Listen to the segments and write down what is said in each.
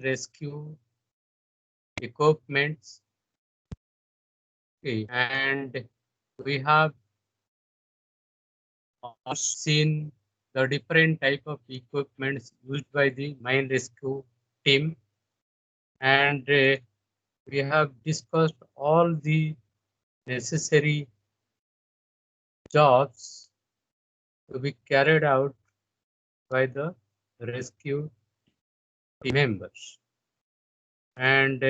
rescue equipments. Okay, and we have also seen the different type of equipments used by the mine rescue team, and we have discussed all the necessary jobs to be carried out by the rescue team members. And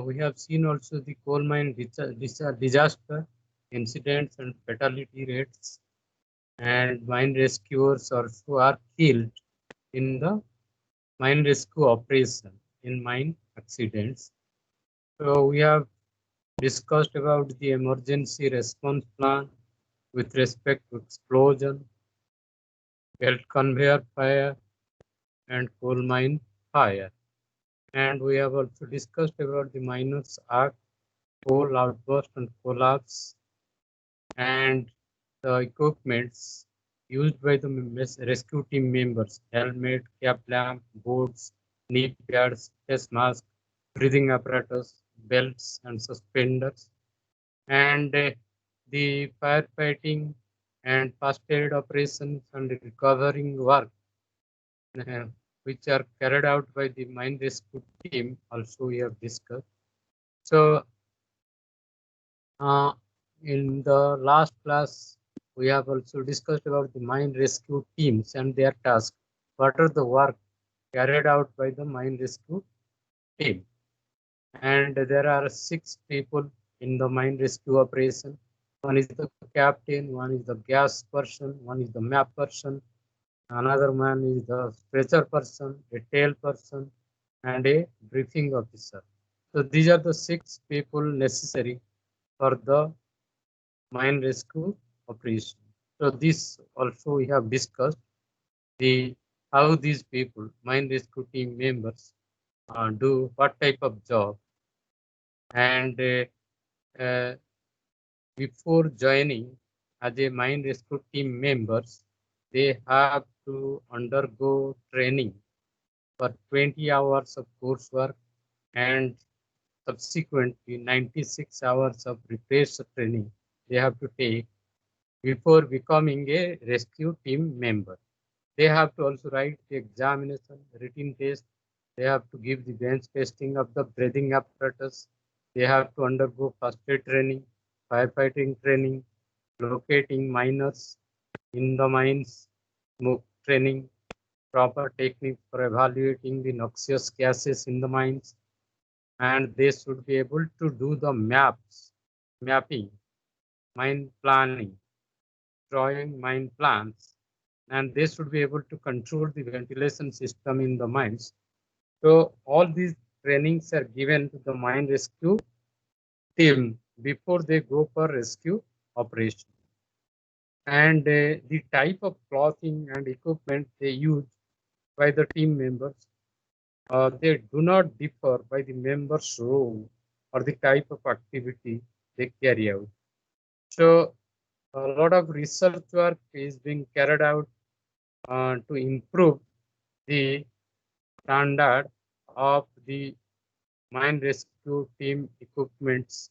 we have seen also the coal mine disaster incidents and fatality rates, and mine rescuers also are killed in the mine rescue operation in mine accidents. So we have discussed about the emergency response plan with respect to explosion, belt conveyor fire, and coal mine fire. And we have also discussed about the miners act, coal outburst and collapse, and the equipments used by the rescue team members: helmet, cap lamp, boots, knee pads, face mask, breathing apparatus, belts, and suspenders. And the firefighting and first aid operations and recovering work, uh, which are carried out by the mine rescue team, also we have discussed. So uh, in the last class, we have also discussed about the mine rescue teams and their tasks. What are the work carried out by the mine rescue team? And there are 6 people in the mine rescue operation. One is the captain, one is the gas person, one is the map person, another man is the stretcher person, a tail person, and a briefing officer. So these are the 6 people necessary for the mine rescue operation. So this also we have discussed the how these people, mine rescue team members, do what type of job, and uh, before joining as a mine rescue team members, they have to undergo training for 20 hours of coursework and subsequently 96 hours of refresher training they have to take before becoming a rescue team member. They have to also write the examination, written test. They have to give the bench testing of the breathing apparatus. They have to undergo first aid training, firefighting training, locating miners in the mines, smoke training, proper techniques for evaluating the noxious gases in the mines, and they should be able to do the mapping, mine planning, drawing mine plans, and they should be able to control the ventilation system in the mines. So all these trainings are given to the mine rescue team before they go for rescue operation. And the type of clothing and equipment they use by the team members, they do not differ by the members' role or the type of activity they carry out. So a lot of research work is being carried out to improve the standard of the mine rescue team equipments,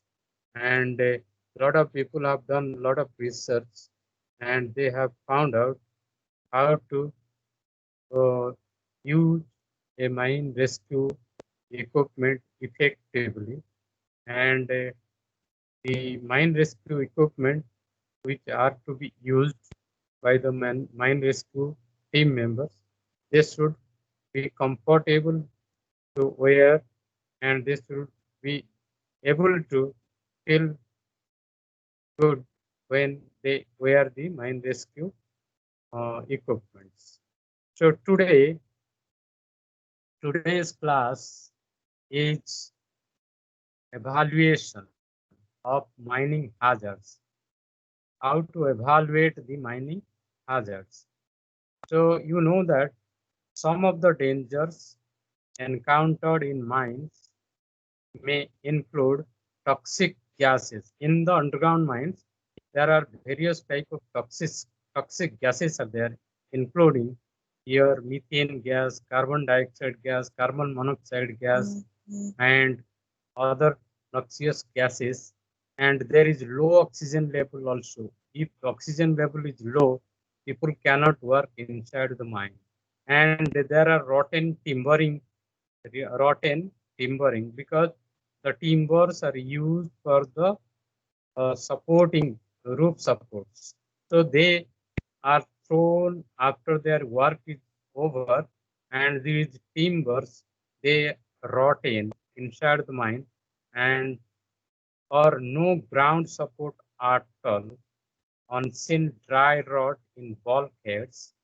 and a lot of people have done a lot of research, and they have found out how to use a mine rescue equipment effectively, and the mine rescue equipment which are to be used by the mine rescue team members, they should be comfortable to wear, and they should be able to feel good when they wear the mine rescue equipments. So today's class is evaluation of mining hazards, how to evaluate the mining hazards. So you know that some of the dangers encountered in mines may include toxic gases. In the underground mines, there are various type of toxic gases are there, including here methane gas, carbon dioxide gas, carbon monoxide gas, and other noxious gases. And there is low oxygen level also. If oxygen level is low, people cannot work inside the mine. And there are rotten timbering because the timbers are used for the supporting roof supports. So they are thrown after their work is over, and these timbers they rot inside the mine, and or no ground support at all. Unseen dry rot in bulkheads,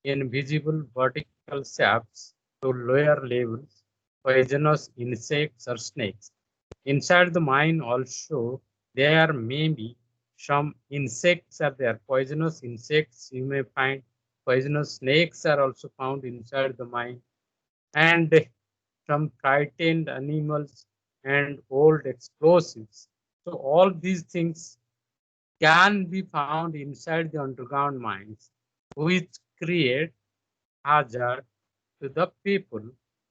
invisible vertical shafts to lower levels, poisonous insects or snakes. Inside the mine also, there may be some insects are there, poisonous insects you may find, poisonous snakes are also found inside the mine, and some frightened animals and old explosives. So all these things can be found inside the underground mines, which create hazard to the people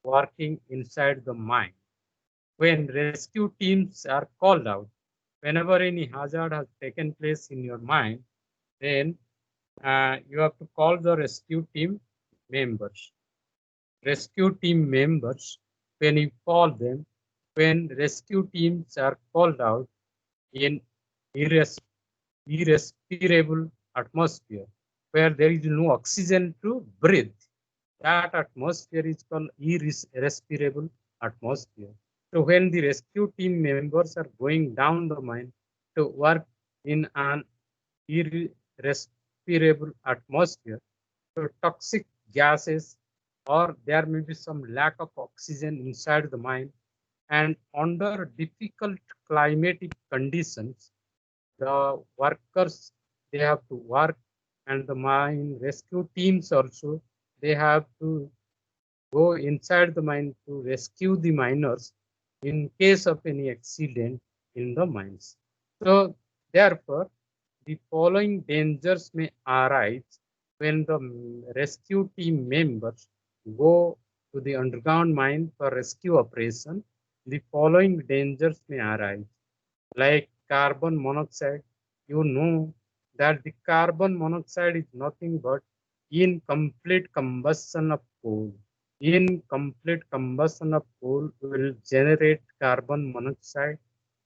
working inside the mine. When rescue teams are called out, whenever any hazard has taken place in your mine, then you have to call the rescue team members. Rescue team members, when you call them, when rescue teams are called out in irrespirable atmosphere where there is no oxygen to breathe, that atmosphere is called irrespirable atmosphere. So when the rescue team members are going down the mine to work in an irrespirable atmosphere, so toxic gases or there may be some lack of oxygen inside the mine, and under difficult climatic conditions, the workers they have to work, and the mine rescue teams also they have to go inside the mine to rescue the miners in case of any accident in the mines. So therefore, the following dangers may arise when the rescue team members go to the underground mine for rescue operation. The following dangers may arise, like carbon monoxide. You know that the carbon monoxide is nothing but incomplete combustion of coal. Incomplete combustion of coal will generate carbon monoxide,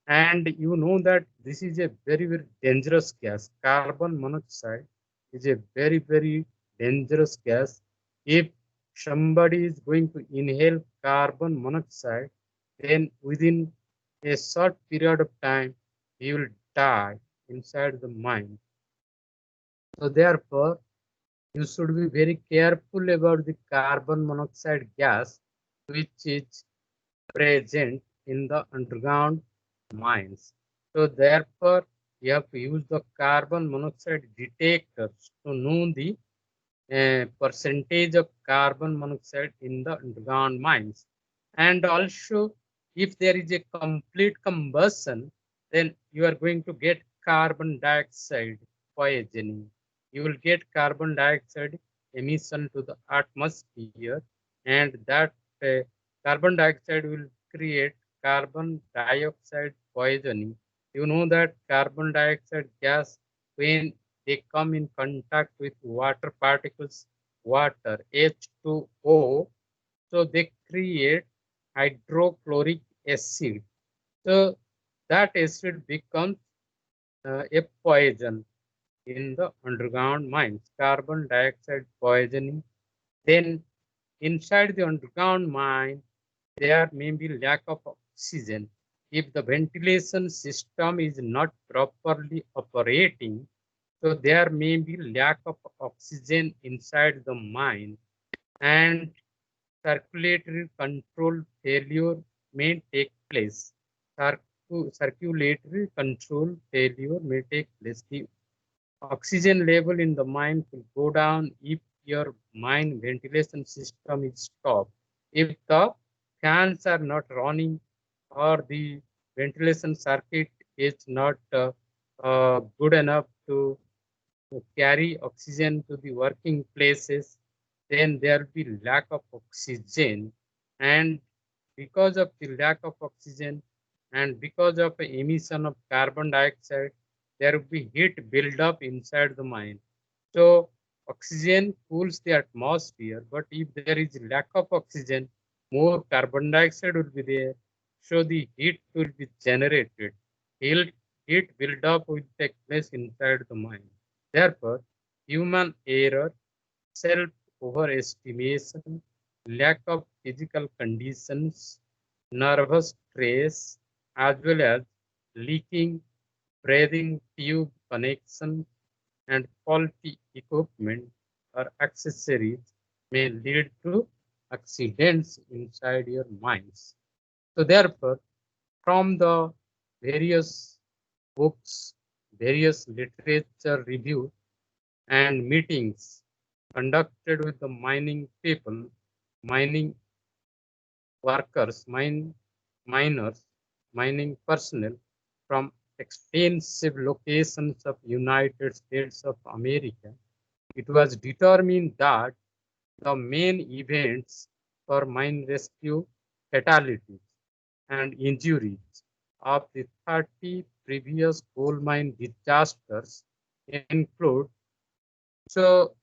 and you know that this is a very, very dangerous gas. Carbon monoxide is a very, very dangerous gas. If somebody is going to inhale carbon monoxide, then within a short period of time, he will die inside the mine. So therefore, you should be very careful about the carbon monoxide gas, which is present in the underground mines. So therefore, you have to use the carbon monoxide detectors to know the percentage of carbon monoxide in the underground mines. And also, if there is a complete combustion, then you are going to get carbon dioxide poisoning. You will get carbon dioxide emission to the atmosphere, and that carbon dioxide will create carbon dioxide poisoning. You know that carbon dioxide gas, when they come in contact with water particles, water H2O, so they create hydrochloric acid. So that acid becomes a poison in the underground mines, carbon dioxide poisoning. Then inside the underground mine, there may be lack of oxygen. If the ventilation system is not properly operating, so there may be lack of oxygen inside the mine, and circulatory control failure may take place. Circulatory control failure may take place. The oxygen level in the mine will go down if your mine ventilation system is stopped. If the fans are not running or the ventilation circuit is not good enough to carry oxygen to the working places, then there will be lack of oxygen, and because of the lack of oxygen and because of emission of carbon dioxide, there will be heat buildup inside the mine. So oxygen cools the atmosphere, but if there is lack of oxygen, more carbon dioxide will be there. So the heat will be generated. Heat buildup will take place inside the mine. Therefore, human error, self overestimation, lack of physical conditions, nervous stress, as well as leaking breathing tube connection and faulty equipment or accessories may lead to accidents inside your mines. So therefore, from the various books, various literature review and meetings conducted with the mining people, mining workers, miners, mining personnel from extensive locations of United States of America, it was determined that the main events for mine rescue fatalities and injuries of the 30 previous coal mine disasters include. So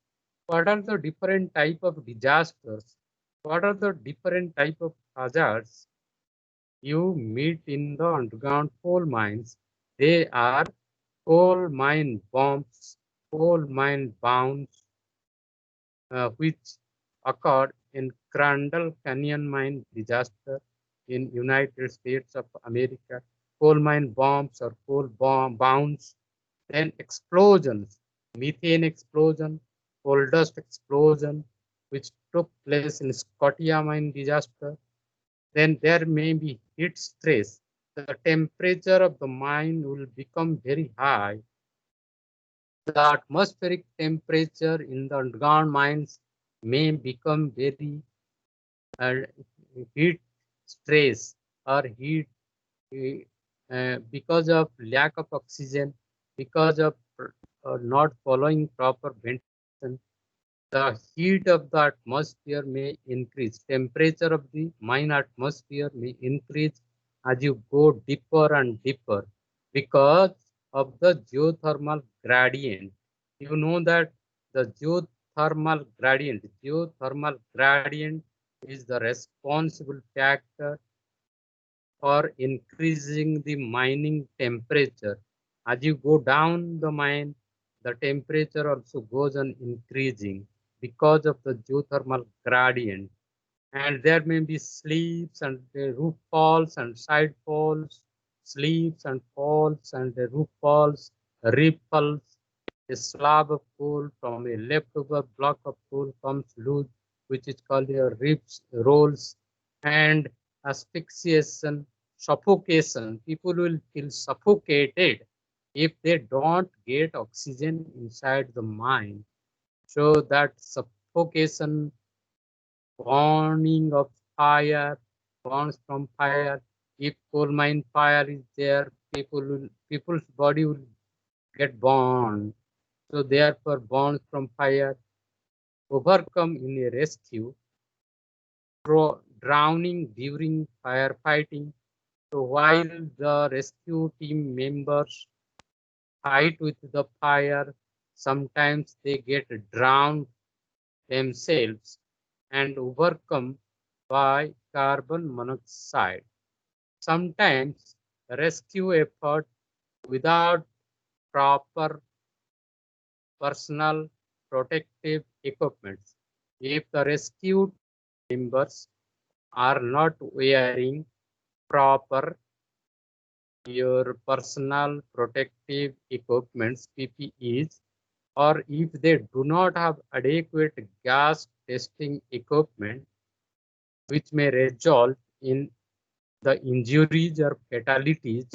what are the different type of disasters? What are the different type of hazards you meet in the underground coal mines? They are coal mine bombs, coal mine bounds, which occurred in Crandall Canyon mine disaster in United States of America, coal mine bombs or coal bomb bounds, then explosions, methane explosion, coal dust explosion, which took place in Scotia mine disaster. Then there may be heat stress. The temperature of the mine will become very high. The atmospheric temperature in the underground mines may become very uh, heat stress or heat because of lack of oxygen, because of not following proper ventilation. The heat of the atmosphere may increase. Temperature of the mine atmosphere may increase as you go deeper and deeper because of the geothermal gradient. You know that the geothermal gradient is the responsible factor for increasing the mining temperature. As you go down the mine, the temperature also goes on increasing because of the geothermal gradient. And there may be slips and roof falls and side falls, slips and falls and roof falls, ripples. A slab of coal from a leftover block of coal comes loose, which is called a rips, rolls, and asphyxiation, suffocation. People will feel suffocated if they don't get oxygen inside the mine. So that suffocation, burning of fire, burns from fire. If coal mine fire is there, people's body will get burned. So therefore, burns from fire, overcome in a rescue, drowning during firefighting. So while the rescue team members fight with the fire, sometimes they get drowned themselves and overcome by carbon monoxide. Sometimes rescue effort without proper personal protective equipment. If the rescue members are not wearing proper your personal protective equipments, PPEs, or if they do not have adequate gas testing equipment, which may result in the injuries or fatalities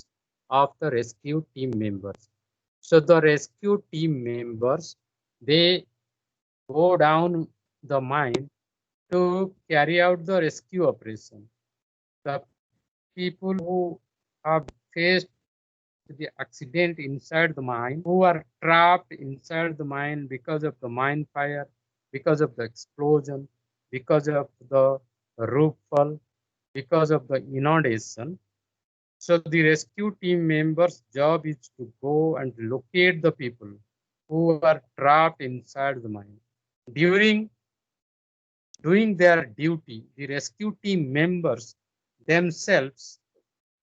of the rescue team members. So the rescue team members, they go down the mine to carry out the rescue operation. The people who have faced the accident inside the mine, who are trapped inside the mine because of the mine fire, because of the explosion, because of the roof fall, because of the inundation. So the rescue team members' job is to go and locate the people who are trapped inside the mine. During doing their duty, the rescue team members themselves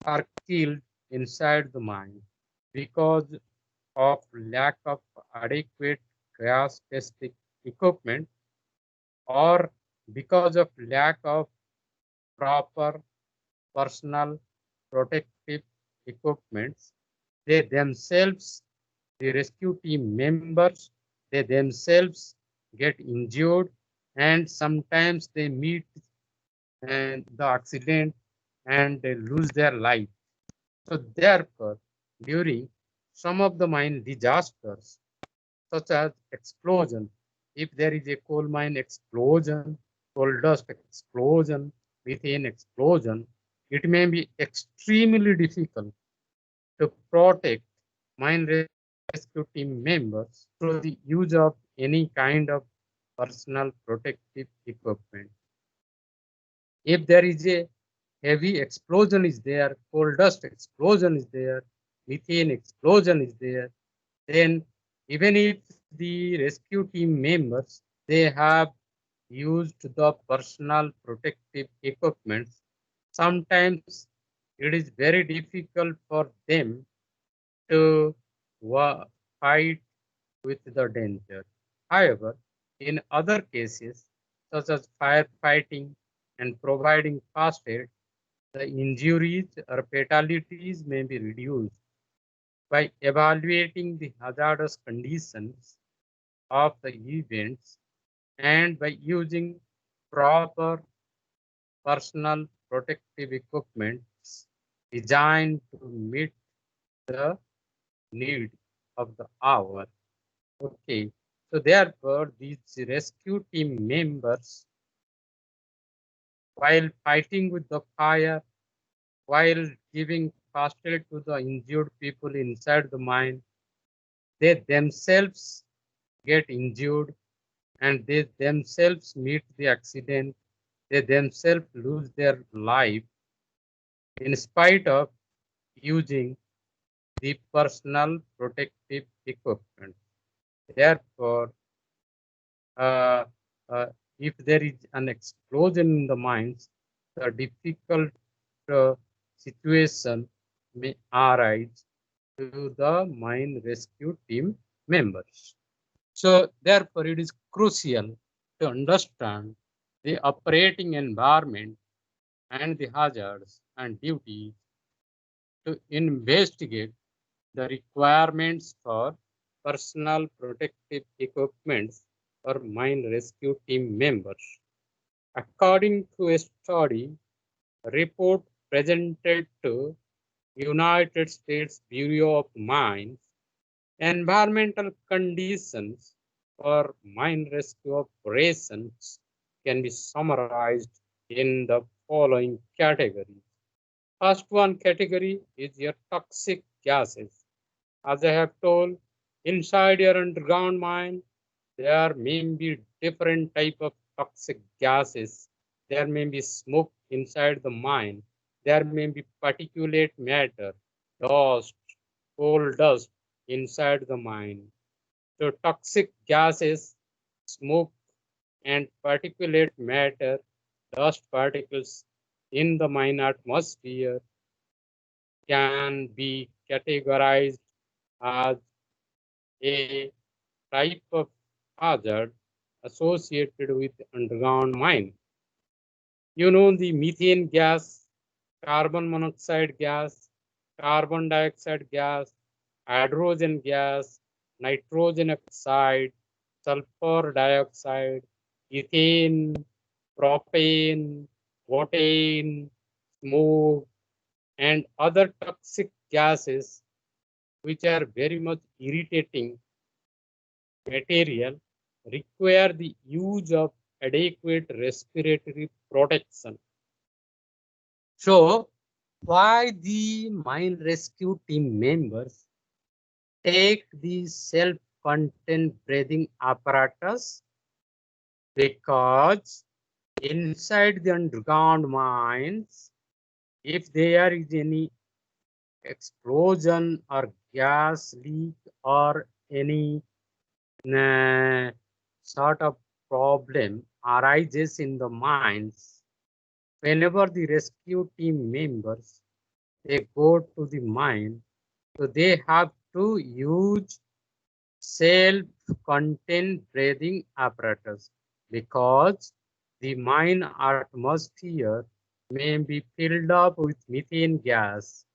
are killed inside the mine because of lack of adequate gas testing equipment or because of lack of proper personal protective equipment. They themselves, the rescue team members, they themselves get injured and sometimes they meet and the accident and they lose their life. So therefore, during some of the mine disasters, such as explosion, if there is a coal mine explosion, coal dust explosion, methane explosion, it may be extremely difficult to protect mine rescue team members through the use of any kind of personal protective equipment. If there is a heavy explosion is there, coal dust explosion is there, methane explosion is there, then even if the rescue team members, they have used the personal protective equipment, sometimes it is very difficult for them to fight with the danger. However, in other cases, such as firefighting and providing fast aid, the injuries or fatalities may be reduced by evaluating the hazardous conditions of the events and by using proper personal protective equipment designed to meet the need of the hour. Okay, so therefore these rescue team members, while fighting with the fire, while giving first aid to the injured people inside the mine, they themselves get injured and they themselves meet the accident, they themselves lose their life in spite of using the personal protective equipment. Therefore, uh, uh, if there is an explosion in the mines, the difficult situation may arise to the mine rescue team members. So therefore, it is crucial to understand the operating environment and the hazards and duties to investigate the requirements for personal protective equipment for mine rescue team members. According to a study report presented to United States Bureau of Mines, environmental conditions for mine rescue operations can be summarized in the following categories. First one category is your toxic gases. As I have told, inside your underground mine, there may be different type of toxic gases. There may be smoke inside the mine. There may be particulate matter, dust, coal dust inside the mine. So toxic gases, smoke and particulate matter, dust particles in the mine atmosphere can be categorized as a type of hazard associated with underground mine. You know the methane gas, carbon monoxide gas, carbon dioxide gas, hydrogen gas, nitrogen oxide, sulfur dioxide, ethane, propane, butane, smoke, and other toxic gases which are very much irritating material require the use of adequate respiratory protection. So, why the mine rescue team members take the self-contained breathing apparatus Because inside the underground mines, if there is any explosion or gas leak or any sort of problem arises in the mines, whenever the rescue team members they go to the mine, so they have to use self-contained breathing apparatus because the mine atmosphere may be filled up with methane gas.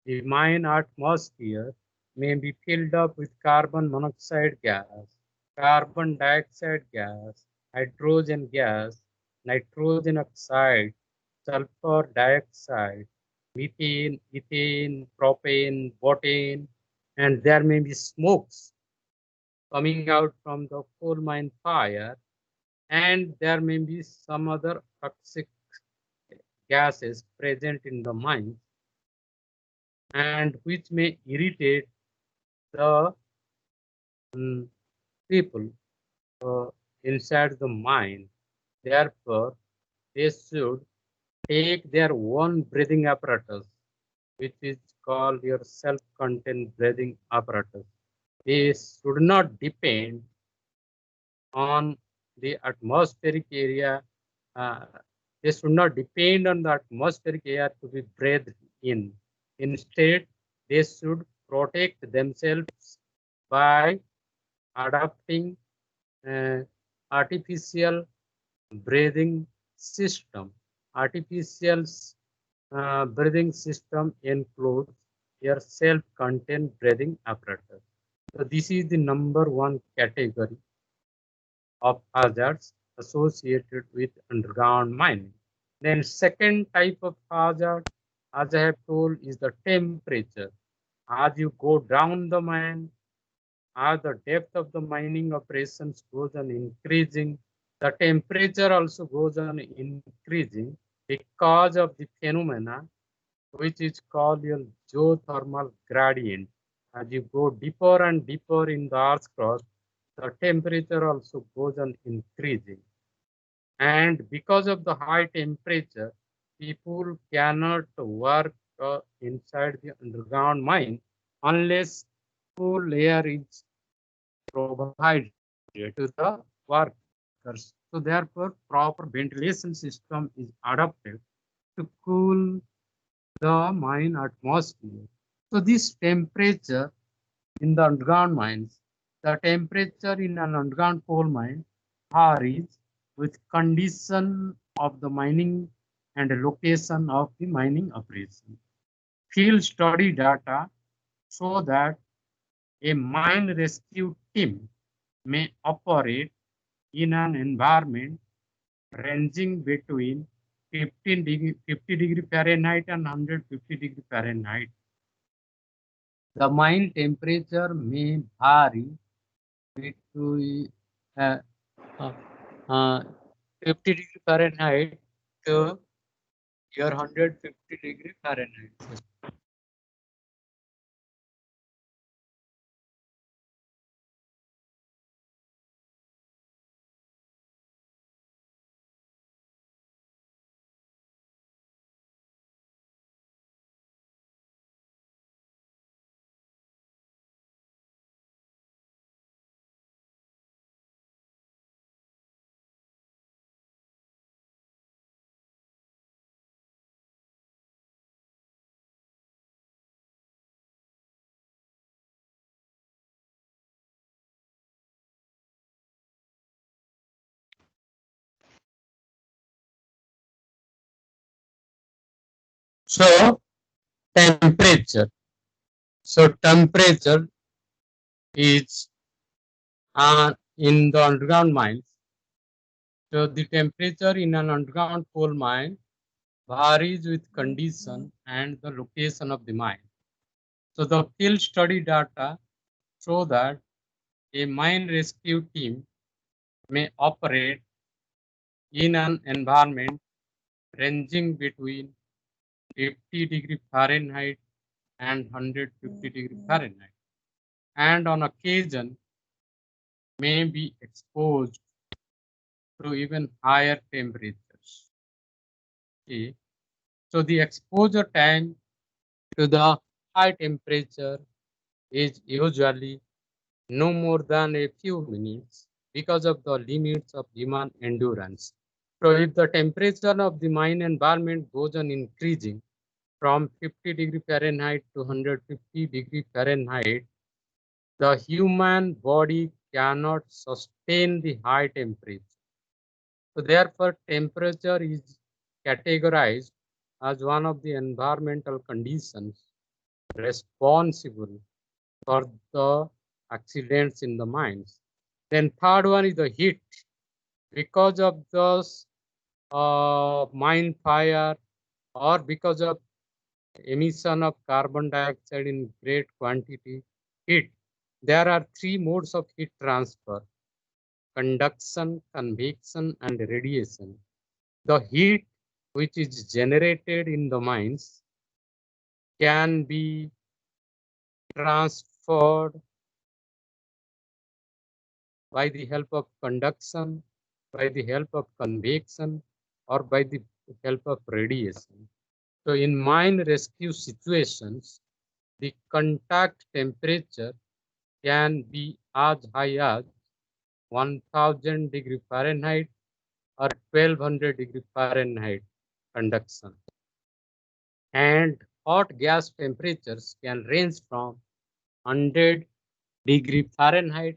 The mine atmosphere may be filled up with carbon monoxide gas, carbon dioxide gas, hydrogen gas, nitrogen oxide, sulfur dioxide, methane, ethane, propane, butane, and there may be smokes coming out from the coal mine fire, and there may be some other toxic gases present in the mine and which may irritate the people inside the mine. Therefore, they should take their own breathing apparatus, which is called your self-contained breathing apparatus. They should not depend on the atmospheric area. Uh, they should not depend on the atmospheric air to be breathed in. Instead, they should protect themselves by adopting artificial breathing system. Artificial breathing system includes your self-contained breathing apparatus. So this is the number one category of hazards associated with underground mining. Then second type of hazard, as I have told, is the temperature. As you go down the mine, as the depth of the mining operations goes on increasing, the temperature also goes on increasing because of the phenomena which is called your geothermal gradient. As you go deeper and deeper in the Earth's crust, the temperature also goes on increasing. And because of the high temperature, people cannot work inside the underground mine unless cool air is provided to the workers. So therefore, proper ventilation system is adopted to cool the mine atmosphere. So this temperature in the underground mines, the temperature in an underground coal mine varies with condition of the mining and location of the mining operation. Field study data show that a mine rescue team may operate in an environment ranging between 50 degree Fahrenheit and 150 degree Fahrenheit. The mine temperature may vary between uh, uh, uh, 50 degree Fahrenheit to your 150 degree Fahrenheit. So temperature. So temperature is in the underground mines. So the temperature in an underground coal mine varies with condition and the location of the mine. So the field study data show that a mine rescue team may operate in an environment ranging between 50 degree Fahrenheit and 150 degree Fahrenheit, and on occasion may be exposed to even higher temperatures. Okay. So the exposure time to the high temperature is usually no more than a few minutes because of the limits of human endurance. So if the temperature of the mine environment goes on increasing from 50°F to 150°F, the human body cannot sustain the high temperature. So therefore, temperature is categorized as one of the environmental conditions responsible for the accidents in the mines. Then third one is the heat. Because of those mine fire or because of emission of carbon dioxide in great quantity, heat. There are three modes of heat transfer: conduction, convection, and radiation. The heat which is generated in the mines can be transferred by the help of conduction, by the help of convection, or by the help of radiation. So in mine rescue situations, the contact temperature can be as high as 1000°F or 1200°F conduction. And hot gas temperatures can range from 100°F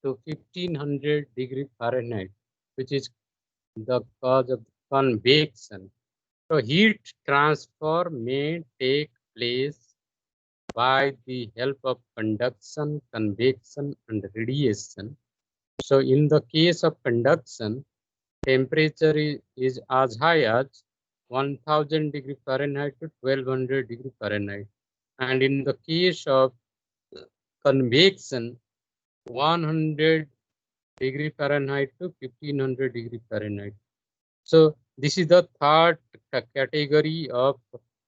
to 1500°F, which is the cause of convection. So heat transfer may take place by the help of conduction, convection, and radiation. So in the case of conduction, temperature is as high as 1000°F to 1200°F. And in the case of convection, 100°F to 1500°F. So this is the third category of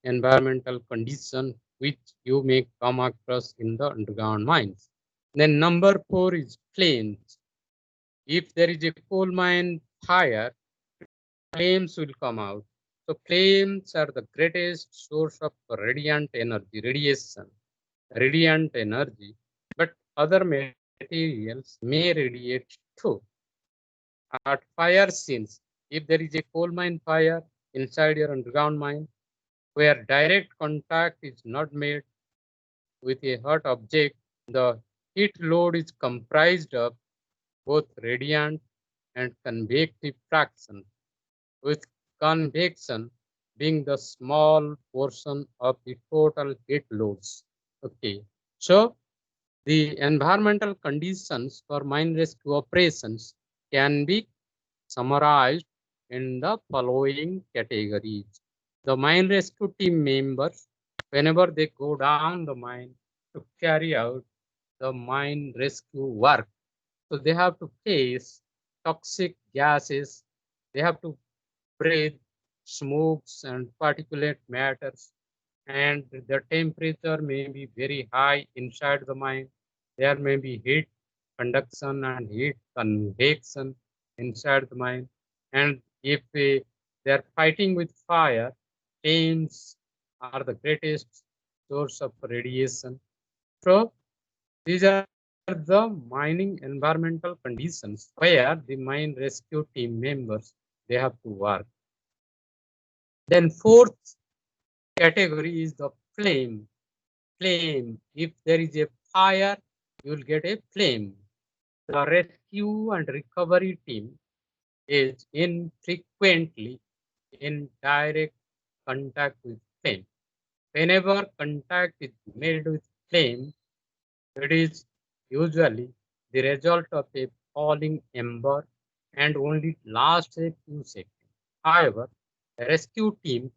environmental condition which you may come across in the underground mines. Then number 4 is flames. If there is a coal mine fire, flames will come out. So flames are the greatest source of radiant energy, radiant energy, but other materials may radiate too. At fire scenes, if there is a coal mine fire inside your underground mine, where direct contact is not made with a hot object, the heat load is comprised of both radiant and convective fraction, with convection being the small portion of the total heat loads. Okay, so the environmental conditions for mine rescue operations can be summarized in the following categories. The mine rescue team members, whenever they go down the mine to carry out the mine rescue work, so they have to face toxic gases, they have to breathe smokes and particulate matters, and the temperature may be very high inside the mine. There may be heat conduction and heat convection inside the mine. And if they are fighting with fire, flames are the greatest source of radiation. So these are the mining environmental conditions where the mine rescue team members they have to work. Then fourth category is the flame. Flame. If there is a fire, you will get a flame. The rescue and recovery team is infrequently in direct contact with flame. Whenever contact is made with flame, it is usually the result of a falling ember and only lasts a few seconds. However, rescue teams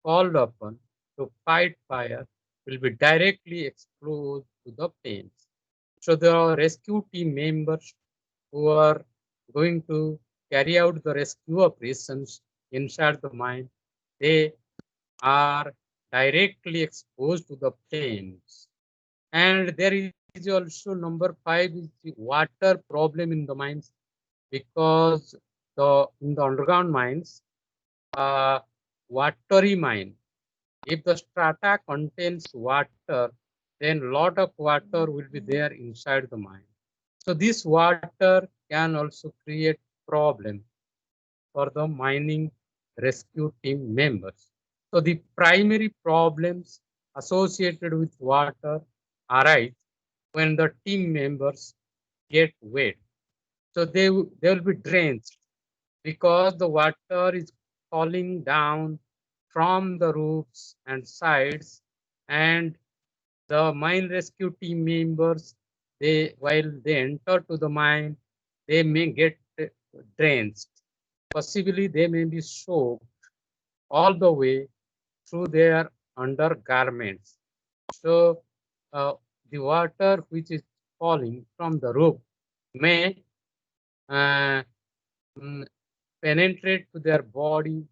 called upon to fight fire will be directly exposed to the flames. So the rescue team members who are going to carry out the rescue operations inside the mine, they are directly exposed to the flames. And there is also number 5 is the water problem in the mines, because So in the underground mines, watery mine, if the strata contains water, then lot of water will be there inside the mine. So this water can also create problem for the mining rescue team members. So the primary problems associated with water arise when the team members get wet. So they will be drenched because the water is falling down from the roofs and sides, and the mine rescue team members, they while they enter to the mine, they may get drenched. Possibly they may be soaked all the way through their undergarments. So the water which is falling from the roof may uh, penetrate to their body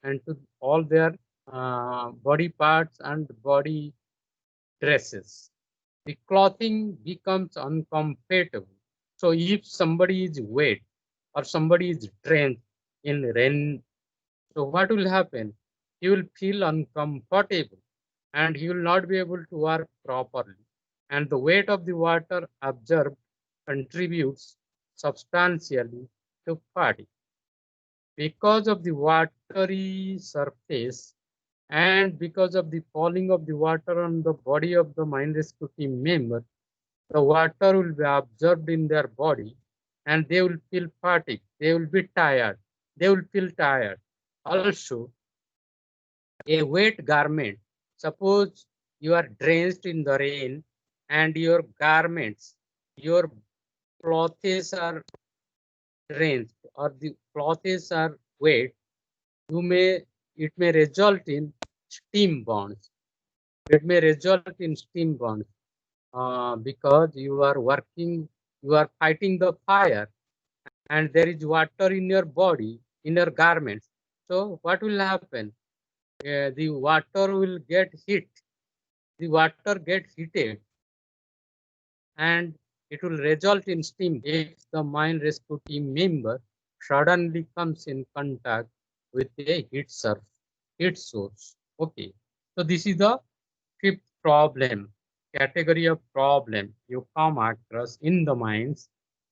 and to all their body parts and body dresses. The clothing becomes uncomfortable. So if somebody is wet or somebody is drenched in rain, so what will happen? He will feel uncomfortable and he will not be able to work properly. And the weight of the water absorbed contributes substantially to fatigue. Because of the watery surface and because of the falling of the water on the body of the mine rescue team member, the water will be absorbed in their body and they will feel fatigue. They will be tired. They will feel tired. Also, a wet garment. Suppose you are drenched in the rain and your garments, your clothes are drenched or the clothes are wet, it may result in steam burns. It may result in steam burns because you are working, you are fighting the fire, and there is water in your body, in your garments. So what will happen? The water will get heat. The water gets heated, and it will result in steam if the mine rescue team member suddenly comes in contact with a heat source. Okay, so this is the fifth problem, category of problem you come across in the mines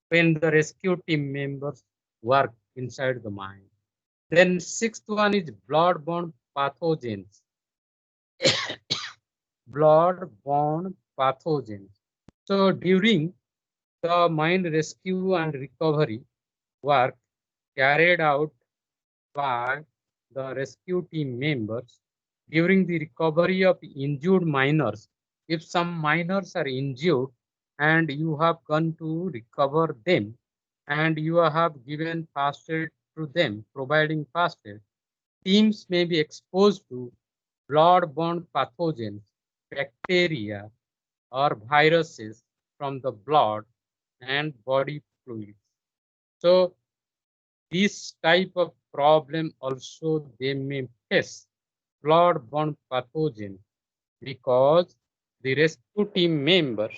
when the rescue team members work inside the mine. Then sixth one is blood-borne pathogens. Blood-borne pathogens. So during the mine rescue and recovery work carried out by the rescue team members during the recovery of injured miners. If some miners are injured and you have gone to recover them and you have given first aid to them, providing first aid, teams may be exposed to blood-borne pathogens, bacteria, or viruses from the blood and body fluids. So this type of problem also they may face blood-borne pathogen because the rescue team members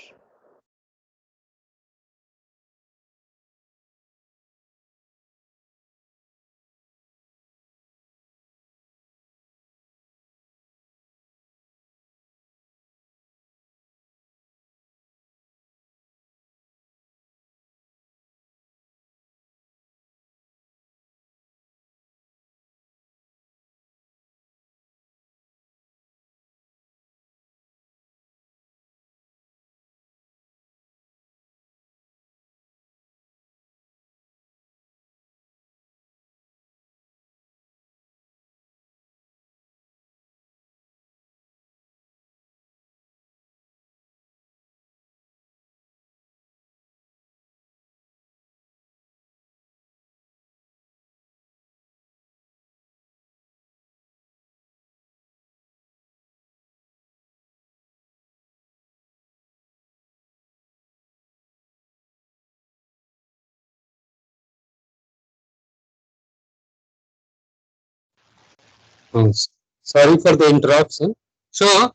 sorry for the interruption. So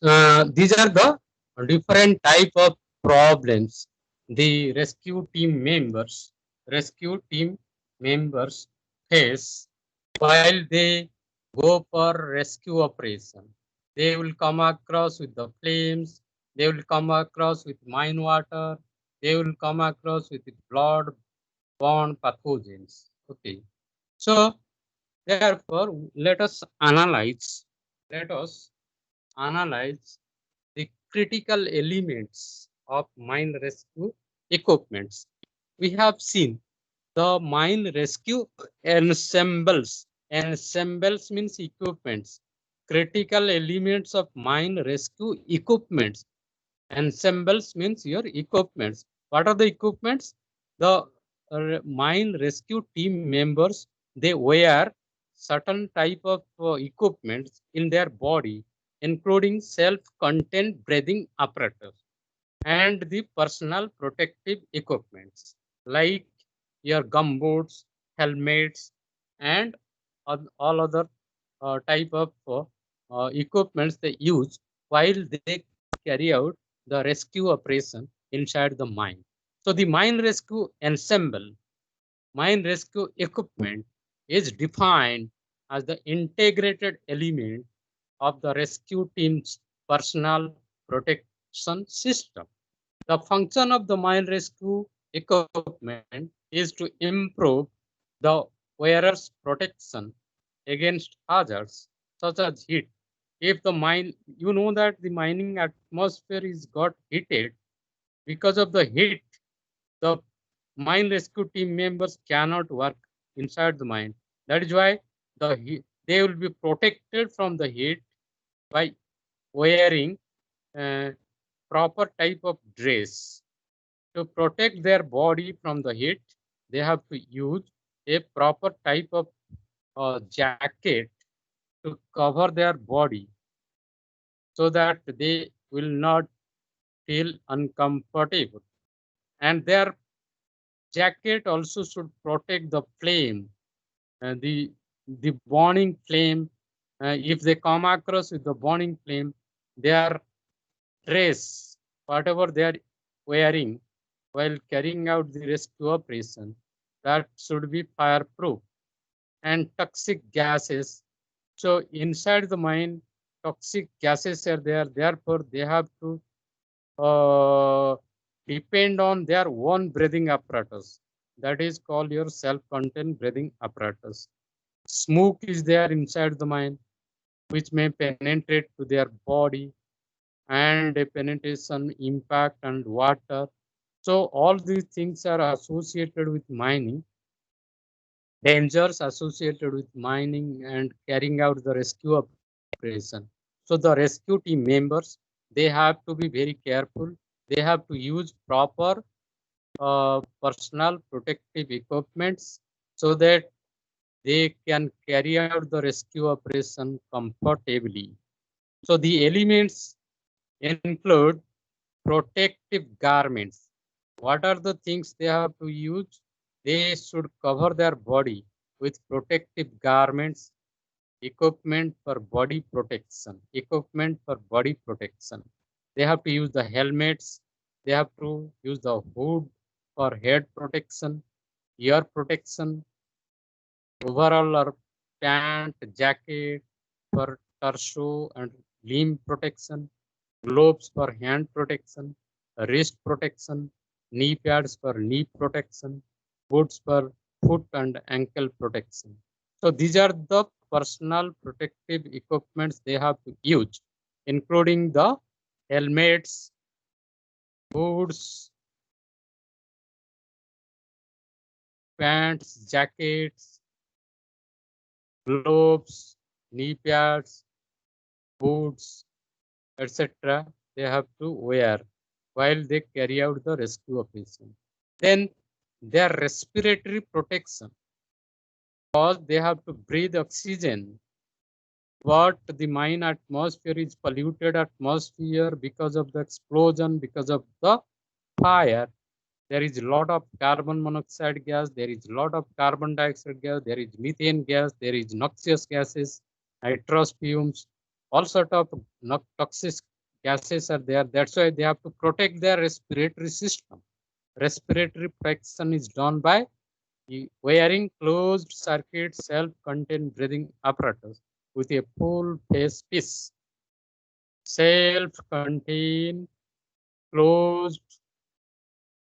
these are the different type of problems the rescue team members face while they go for rescue operation. They will come across with the flames, they will come across with mine water, they will come across with blood-borne pathogens. Okay. So therefore, let us analyze the critical elements of mine rescue equipments. We have seen the mine rescue ensembles. Ensembles means equipments. Critical elements of mine rescue equipments. Ensembles means your equipments. What are the equipments? The mine rescue team members, they wear certain type of equipment in their body, including self-contained breathing apparatus and the personal protective equipments like your gumboots, helmets, and all other type of equipments they use while they carry out the rescue operation inside the mine. So the mine rescue ensemble, mine rescue equipment is defined as the integrated element of the rescue team's personal protection system. The function of the mine rescue equipment is to improve the wearer's protection against hazards such as heat. If the mine, you know that the mining atmosphere is got heated, because of the heat, the mine rescue team members cannot work inside the mine. That is why they will be protected from the heat by wearing proper type of dress. To protect their body from the heat, they have to use a proper type of jacket to cover their body so that they will not feel uncomfortable. And their jacket also should protect the flame, the burning flame. If they come across with the burning flame, their dress, whatever they are wearing while carrying out the rescue operation, that should be fireproof. And toxic gases. So inside the mine, toxic gases are there. Therefore, they have to depend on their own breathing apparatus. That is called your self-contained breathing apparatus. Smoke is there inside the mine, which may penetrate to their body, and a penetration, impact, and water. So all these things are associated with mining. Dangers associated with mining and carrying out the rescue operation. So the rescue team members, they have to be very careful. They have to use proper personal protective equipments so that they can carry out the rescue operation comfortably. So the elements include protective garments. What are the things they have to use? They should cover their body with protective garments, equipment for body protection, They have to use the helmets. They have to use the hood for head protection, ear protection, overall or pant, jacket for torso and limb protection, gloves for hand protection, wrist protection, knee pads for knee protection, boots for foot and ankle protection. So these are the personal protective equipments they have to use, including the helmets, boots, pants, jackets, gloves, knee pads, boots, etc. They have to wear while they carry out the rescue operation. Then their respiratory protection, because they have to breathe oxygen. But the mine atmosphere is polluted atmosphere because of the explosion, because of the fire. There is a lot of carbon monoxide gas, there is a lot of carbon dioxide gas, there is methane gas, there is noxious gases, nitrous fumes, all sort of toxic gases are there. That's why they have to protect their respiratory system. Respiratory protection is done by wearing closed circuit self-contained breathing apparatus with a full face piece. Self-contained closed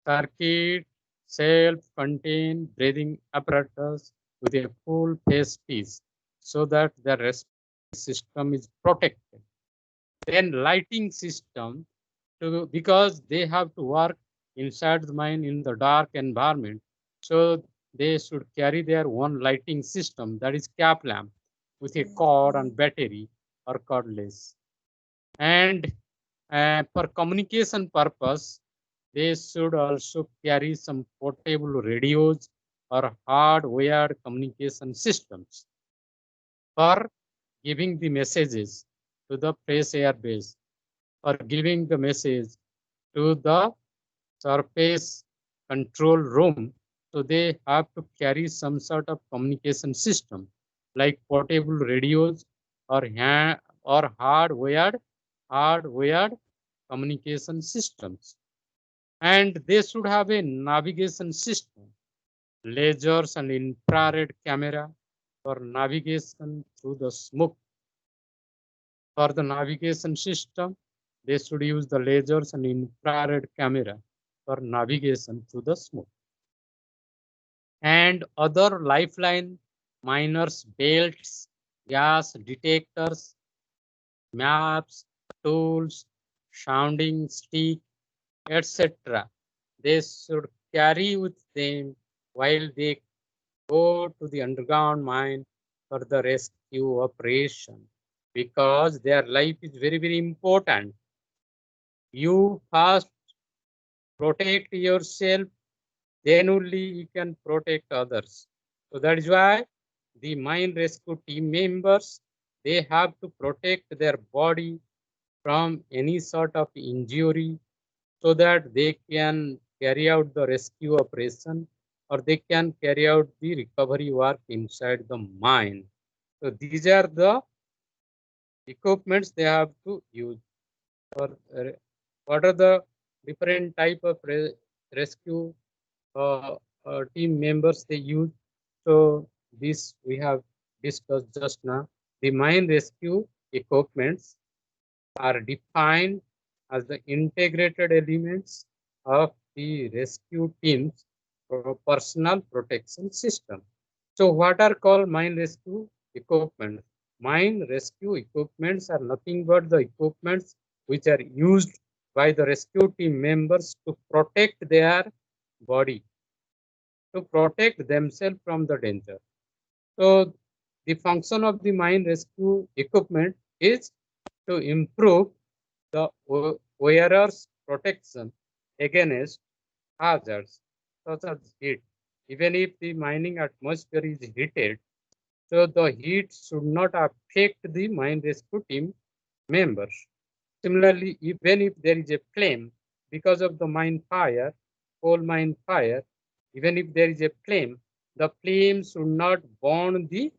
circuit self-contained breathing apparatus with a full face piece so that the respiratory system is protected. Then lighting system, because they have to work inside the mine in the dark environment, so they should carry their own lighting system, that is cap lamp with a cord and battery or cordless. And for communication purpose, they should also carry some portable radios or hardwired communication systems for giving the messages to the fresh air base, for giving the message to the surface control room. So they have to carry some sort of communication system like portable radios or hardwired communication systems. And they should have a navigation system, lasers and infrared camera for navigation through the smoke. For the navigation system, they should use the lasers and infrared camera for navigation through the smoke. And other lifeline, miners, belts, gas detectors, maps, tools, sounding stick, etc. They should carry with them while they go to the underground mine for the rescue operation, because their life is very, very important. You first protect yourself, then only you can protect others. So that is why the mine rescue team members, they have to protect their body from any sort of injury so that they can carry out the rescue operation or they can carry out the recovery work inside the mine. So these are the equipments they have to use. For what are the different type of rescue team members they use? So this we have discussed just now. The mine rescue equipments are defined as the integrated elements of the rescue team's personal protection system. So what are called mine rescue equipment? Mine rescue equipments are nothing but the equipments which are used by the rescue team members to protect their body, to protect themselves from the danger. So the function of the mine rescue equipment is to improve the wearer's protection against hazards such as heat. Even if the mining atmosphere is heated, so the heat should not affect the mine rescue team members. Similarly, even if there is a flame because of the mine fire, coal mine fire, even if there is a flame, the flame should not burn the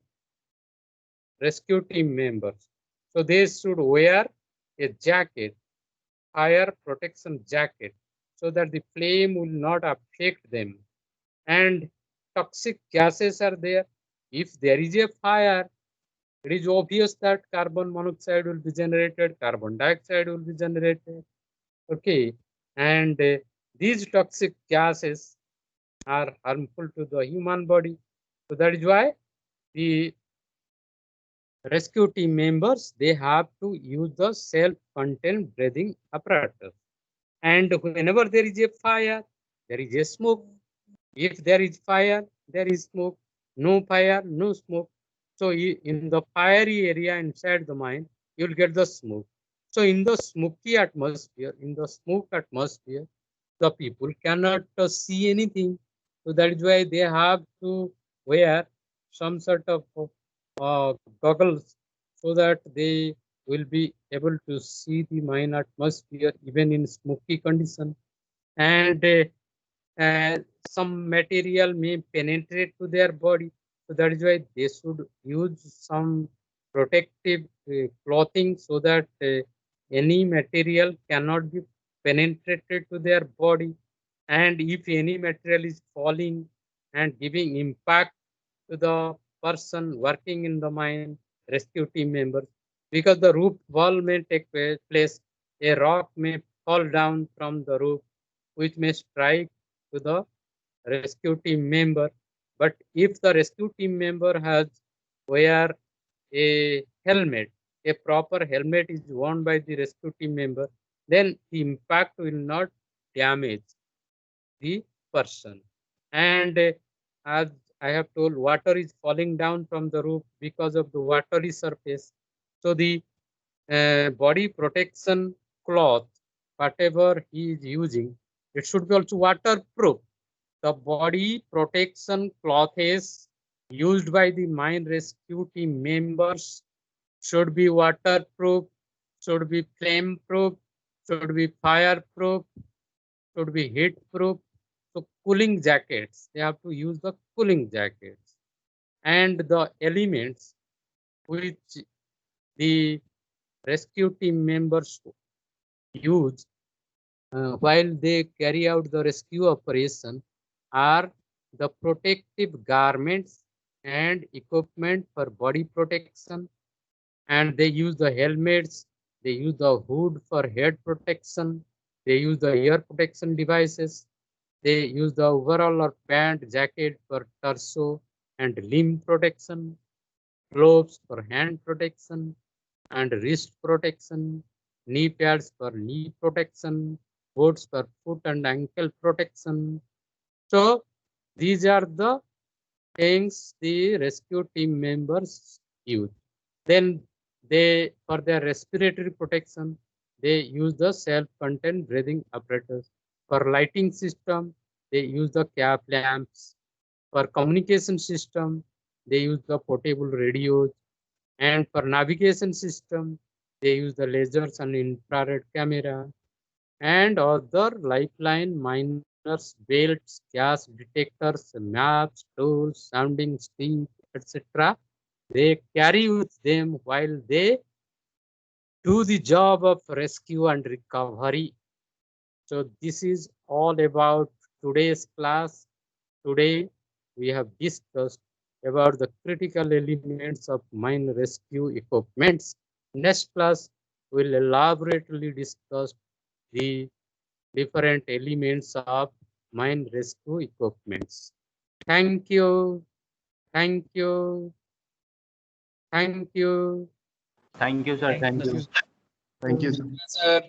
rescue team members. So they should wear a jacket, fire protection jacket, so that the flame will not affect them. And toxic gases are there. If there is a fire, it is obvious that carbon monoxide will be generated, carbon dioxide will be generated. Okay, and these toxic gases are harmful to the human body. So that is why the rescue team members, they have to use the self-contained breathing apparatus. And whenever there is a fire, there is a smoke. If there is fire, there is smoke. No fire, no smoke. So in the fiery area inside the mine, you'll get the smoke. So in the smoky atmosphere, in the smoke atmosphere, the people cannot see anything. So that is why they have to wear some sort of goggles so that they will be able to see the mine atmosphere even in smoky condition. And some material may penetrate to their body. So that is why they should use some protective clothing so that any material cannot be penetrated to their body. And if any material is falling and giving impact to the person working in the mine, rescue team members, because the roof wall may take place, a rock may fall down from the roof, which may strike to the rescue team member. But if the rescue team member has wear a helmet, a proper helmet is worn by the rescue team member, then the impact will not damage the person. And as I have told, water is falling down from the roof because of the watery surface. So the body protection cloth, whatever he is using, it should be also waterproof. The body protection clothes used by the mine rescue team members should be waterproof, should be flame proof, should be fireproof, should be heat proof. So cooling jackets, they have to use the cooling jackets. And the elements which the rescue team members use while they carry out the rescue operation are the protective garments and equipment for body protection, and they use the helmets, they use the hood for head protection, they use the ear protection devices, they use the overall or pant jacket for torso and limb protection, gloves for hand protection and wrist protection, knee pads for knee protection, boots for foot and ankle protection. So these are the things the rescue team members use. Then they, for their respiratory protection, they use the self-contained breathing apparatus. For lighting system, they use the cap lamps. For communication system, they use the portable radios. And for navigation system, they use the lasers and infrared camera. And other lifeline miners, belts, gas detectors, maps, tools, sounding stick, etc. They carry with them while they do the job of rescue and recovery. So this is all about today's class. Today we have discussed about the critical elements of mine rescue equipments. Next class will elaborately discuss the different elements of mine rescue equipments. Thank you. Thank you. Thank you. Thank you, sir. Thank you. Thank you, sir. Sir.